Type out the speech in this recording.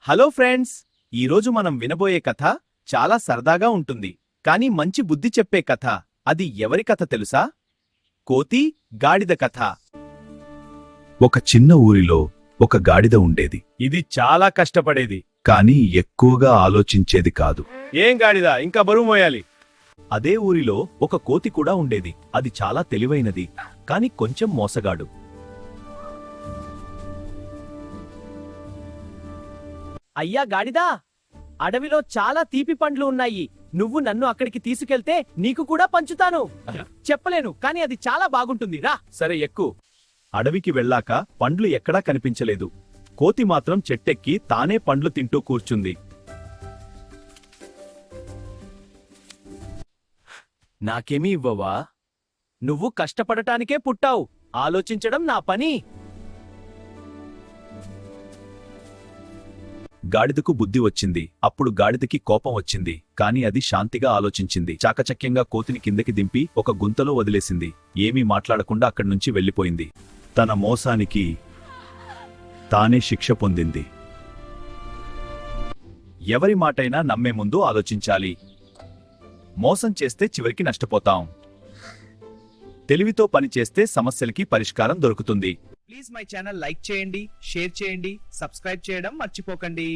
Hello friends, ఈరోజు మనం వినబోయే కథ చాలా సరదాగా ఉంటుంది. కానీ మంచి బుద్ధి చెప్పే కథ. అది ఎవరి కథ తెలుసా? కోతి, గాడిద కథ. ఒక చిన్న ఊరిలో ఒక గాడిద ఉండేది. ఇది చాలా కష్టపడేది. కానీ ఎక్కువగా ఆలోచించేది కాదు. ఏం గాడిద, ఇంకా బరువు మోయాలి. అదే ఊరిలో ఒక కోతి కూడా ఉండేది. అది చాలా తెలివైనది, కానీ కొంచెం మోసగాడు. అయ్యా గాడిదా, అడవిలో చాలా తీపి పండ్లు ఉన్నాయి. నువ్వు నన్ను అక్కడికి తీసుకెళ్తే నీకు కూడా పంచుతాను. చెప్పలేను, కానీ అది చాలా బాగుంటుంది. రా. సరే, ఎక్కు. అడవికి వెళ్ళాక పండ్లు ఎక్కడా కనిపించలేదు. కోతి మాత్రం చెట్టెక్కి తానే పండ్లు తింటూ కూర్చుంది. నాకేమీ ఇవ్వవా? నువ్వు కష్టపడటానికే పుట్టావు. ఆలోచించడం నా పని. గాడిదకు బుద్ధి వచ్చింది. అప్పుడు గాడిదకి కోపం వచ్చింది, కాని అది శాంతిగా ఆలోచించింది. చాకచక్యంగా కోతిని కిందకి దింపి ఒక గుంతలో వదిలేసింది. ఏమీ మాట్లాడకుండా అక్కడ్నుంచి వెళ్ళిపోయింది. తన మోసానికి తానే శిక్ష పొందింది. ఎవరి మాటైనా నమ్మే ముందు ఆలోచించాలి. మోసం చేస్తే చివరికి నష్టపోతాం. తెలివితో పనిచేస్తే సమస్యలకి పరిష్కారం దొరుకుతుంది. ప్లీజ్ మై ఛానల్ లైక్ చేయండి, షేర్ చేయండి, సబ్స్క్రైబ్ చేయడం మర్చిపోకండి.